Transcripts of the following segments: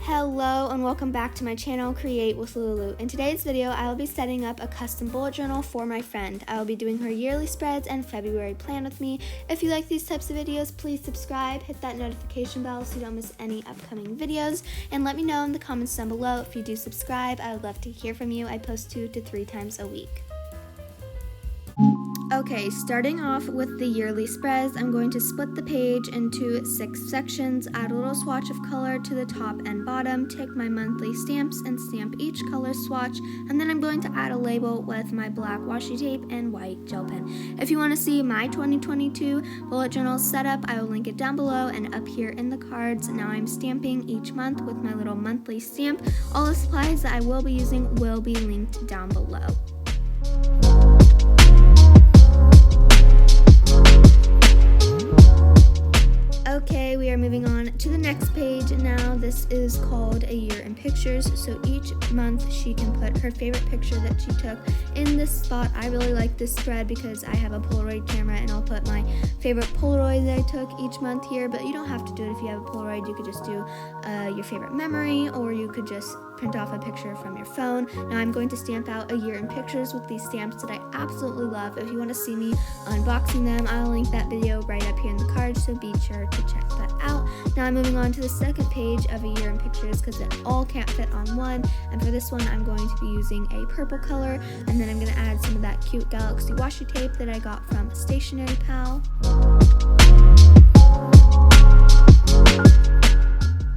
Hello and welcome back to my channel, Create with Lulu. In today's video, I will be setting up a custom bullet journal for my friend. I will be doing her yearly spreads and February plan with me. If you like these types of videos, please subscribe, hit that notification bell so you don't miss any upcoming videos, and let me know in the comments down below if you do subscribe. I would love to hear from you. I post 2 to 3 times a week. Okay, starting off with the yearly spreads, I'm going to split the page into 6 sections, add a little swatch of color to the top and bottom, take my monthly stamps and stamp each color swatch, and then I'm going to add a label with my black washi tape and white gel pen. If you want to see my 2022 bullet journal setup, I will link it down below and up here in the cards. Now I'm stamping each month with my little monthly stamp. All the supplies that I will be using will be linked down below. Okay, we are moving on to the next page now. This is called A Year in Pictures. So each month she can put her favorite picture that she took in this spot. I really like this spread because I have a Polaroid camera and I'll put my favorite Polaroid that I took each month here, but you don't have to do it if you have a Polaroid. You could just do your favorite memory, or you could just print off a picture from your phone. Now I'm going to stamp out A Year in Pictures with these stamps that I absolutely love. If you want to see me unboxing them, I'll link that video right up here in the card, so be sure to check that out. Now I'm moving on to the second page of A Year in Pictures because it all can't fit on one, and for this one I'm going to be using a purple color, and then I'm going to add some of that cute Galaxy washi tape that I got from Stationery Pal.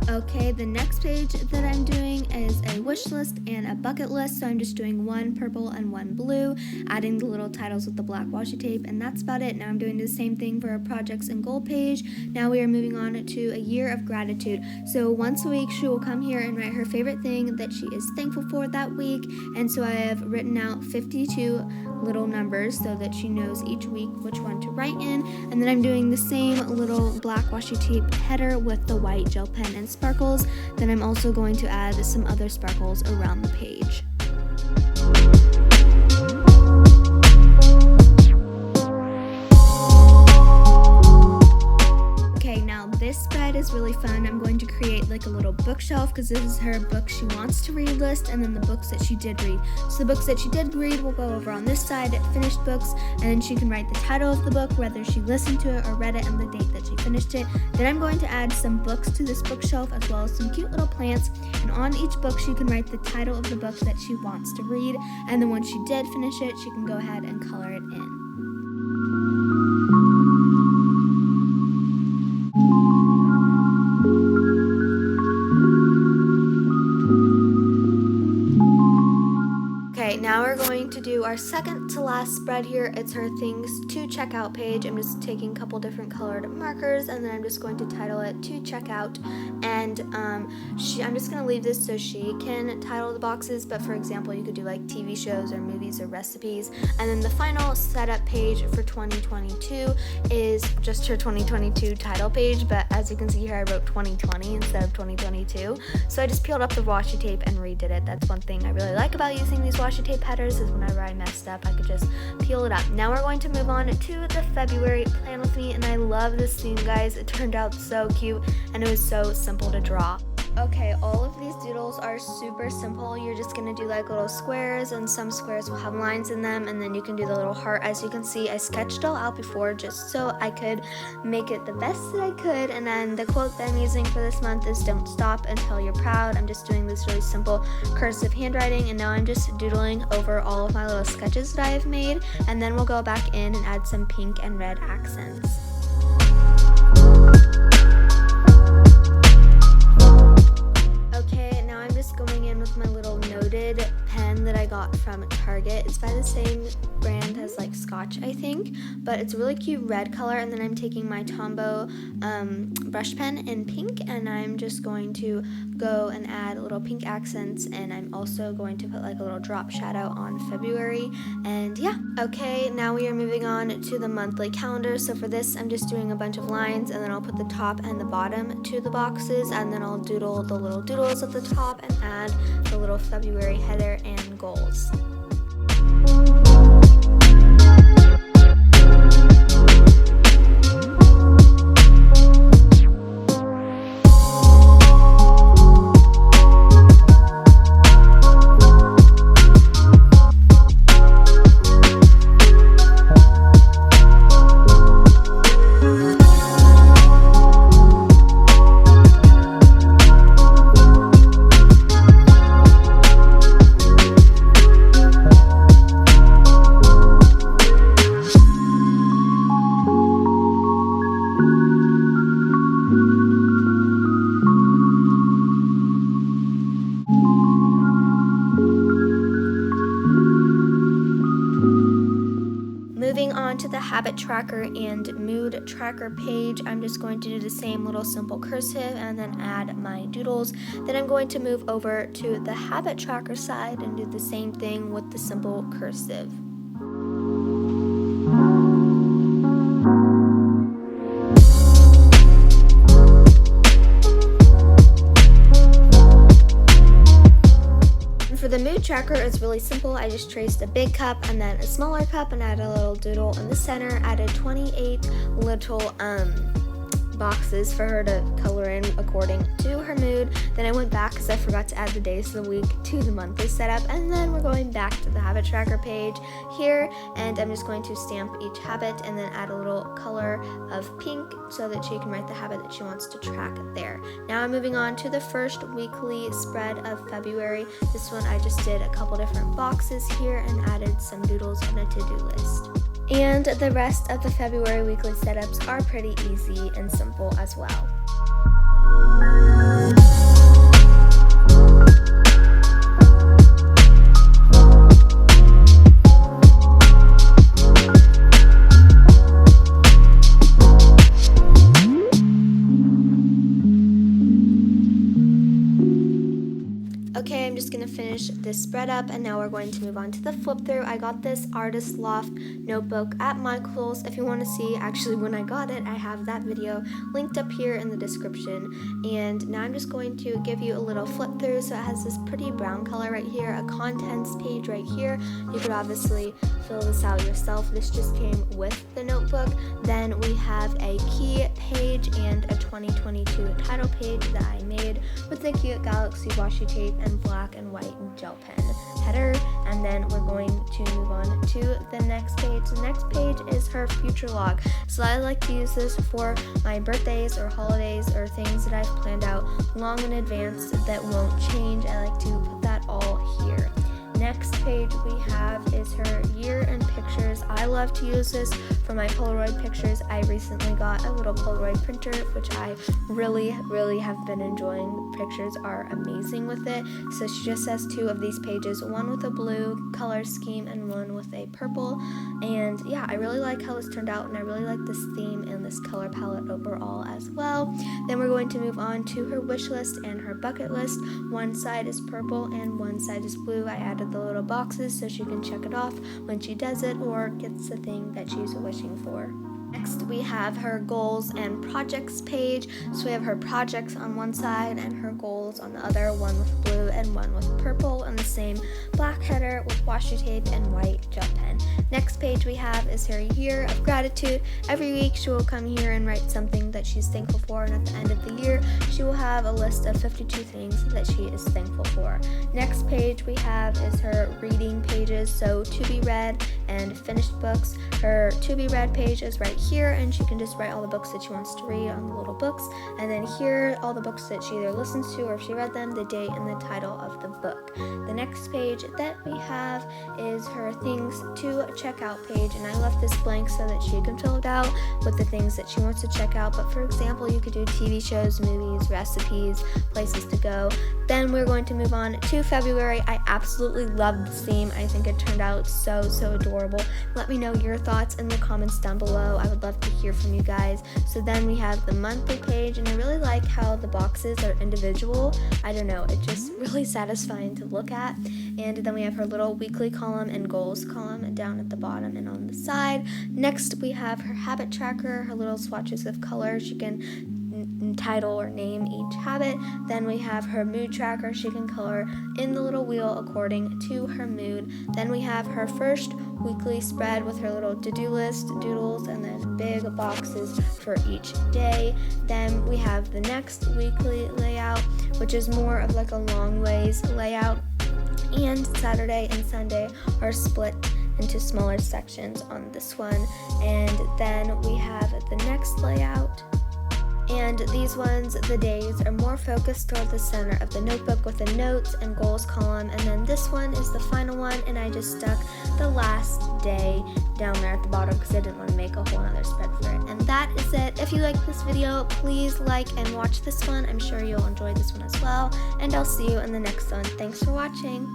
Okay, the next page that I'm doing is a wish list and a bucket list, so I'm just doing one purple and one blue, adding the little titles with the black washi tape, and that's about it. Now I'm doing the same thing for a projects and goal page. Now we are moving on to A Year of Gratitude. So once a week she will come here and write her favorite thing that she is thankful for that week, and so I have written out 52 little numbers so that she knows each week which one to write in, and then I'm doing the same little black washi tape header with the white gel pen and sparkles. Then I'm also going to add some other sparkles around the page. This spread is really fun. I'm going to create like a little bookshelf because this is her book she wants to read list, and then the books that she did read. So the books that she did read will go over on this side at finished books, and then she can write the title of the book, whether she listened to it or read it, and the date that she finished it. Then I'm going to add some books to this bookshelf as well as some cute little plants, and on each book she can write the title of the book that she wants to read, and then once she did finish it, she can go ahead and color it in. Now we're going to do our second to last spread here. It's her things to check out page. I'm just taking a couple different colored markers, and then I'm just going to title it to check out, and I'm just going to leave this so she can title the boxes, but for example you could do like TV shows or movies or recipes. And then the final setup page for 2022 is just her 2022 title page, but as you can see here I wrote 2020 instead of 2022, so I just peeled up the washi tape and redid it. That's one thing I really like about using these washi tape headers, is whenever I messed up I could just peel it up. Now we're going to move on to the February plan with me, and I love this theme, guys. It turned out so cute and it was so simple to draw. Okay, all of these doodles are super simple. You're just going to do like little squares, and some squares will have lines in them, and then you can do the little heart. As you can see, I sketched all out before just so I could make it the best that I could, and then the quote that I'm using for this month is "Don't stop until you're proud." I'm just doing this really simple cursive handwriting, and now I'm just doodling over all of my little sketches that I have made, and then we'll go back in and add some pink and red accents. Okay, now I'm just going in with my little noted pen that I got from Target. It's by the same brand as like Scotch, I think, but it's a really cute red color. And then I'm taking my Tombow brush pen in pink, and I'm just going to go and add little pink accents, and I'm also going to put like a little drop shadow on February. And yeah, okay, now we are moving on to the monthly calendar. So for this I'm just doing a bunch of lines, and then I'll put the top and the bottom to the boxes, and then I'll doodle the little doodles at the top and add the little February header and goals. on to the habit tracker and mood tracker page, I'm just going to do the same little simple cursive and then add my doodles. Then I'm going to move over to the habit tracker side and do the same thing with the simple cursive. For the mood tracker, it's really simple. I just traced a big cup and then a smaller cup and added a little doodle in the center, added 28 little boxes for her to color in according to her mood. Then I went back because I forgot to add the days of the week to the monthly setup, and then we're going back to the habit tracker page here, and I'm just going to stamp each habit and then add a little color of pink so that she can write the habit that she wants to track there. Now I'm moving on to the first weekly spread of February. This one I just did a couple different boxes here and added some doodles and a to-do list. And the rest of the February weekly setups are pretty easy and simple as well. Okay, I'm just going to finish this spread up, and now we're going to move on to the flip through. I got this Artist Loft notebook at Michael's. If you want to see actually when I got it, I have that video linked up here in the description. And now I'm just going to give you a little flip through. So it has this pretty brown color right here, a contents page right here. You could obviously fill this out yourself. This just came with the notebook. Then we have a key page and a 2022 title page that I made with the cute galaxy washi tape and black and white gel pen header. And then we're going to move on to the next page. The next page is her future log. So I like to use this for my birthdays or holidays or things that I've planned out long in advance that won't change. I like to put that all here. Next page we have is her year in pictures. I love to use this for my Polaroid pictures. I recently got a little Polaroid printer, which I really have been enjoying. The pictures are amazing with it. So she just has two of these pages, one with a blue color scheme and one with a purple. And yeah, I really like how this turned out, and I really like this theme and this color palette overall as well. Then we're going to move on to her wish list and her bucket list. One side is purple and one side is blue. I added the little boxes so she can check it off when she does it or gets the thing that she's wishing for. Next, we have her goals and projects page. So we have her projects on one side and her goals on the other, one with blue and one with purple, and the same black header with washi tape and white gel pen. Next page we have is her year of gratitude. Every week she will come here and write something that she's thankful for, and at the end of the year she will have a list of 52 things that she is thankful for. Next page we have is her reading pages, so to be read and finished books. Her to be read page is right here, and she can just write all the books that she wants to read on the little books, and then here all the books that she either listens to or if she read them, the date and the title of the book. The next page that we have is her things to check out page, and I left this blank so that she can fill it out with the things that she wants to check out. But for example, you could do TV shows, movies, recipes, places to go. Then we're going to move on to February. I absolutely love this theme. I think it turned out so adorable. Let me know your thoughts in the comments down below. I would love to hear from you guys. So then we have the monthly page, and I really like how the boxes are individual. I don't know, it's just really satisfying to look at. And then we have her little weekly column and goals column down at the bottom and on the side. Next we have her habit tracker, her little swatches of color. She can title or name each habit. Then we have her mood tracker. She can color in the little wheel according to her mood. Then we have her first weekly spread with her little to-do list, doodles, and then big boxes for each day. Then we have the next weekly layout, which is more of like a long ways layout, and Saturday and Sunday are split into smaller sections on this one. And then we have the next layout, and these ones, the days, are more focused toward the center of the notebook with the notes and goals column. And then this one is the final one, and I just stuck the last day down there at the bottom because I didn't want to make a whole other spread for it. And that is it. If you like this video, please like and watch this one. I'm sure you'll enjoy this one as well. And I'll see you in the next one. Thanks for watching.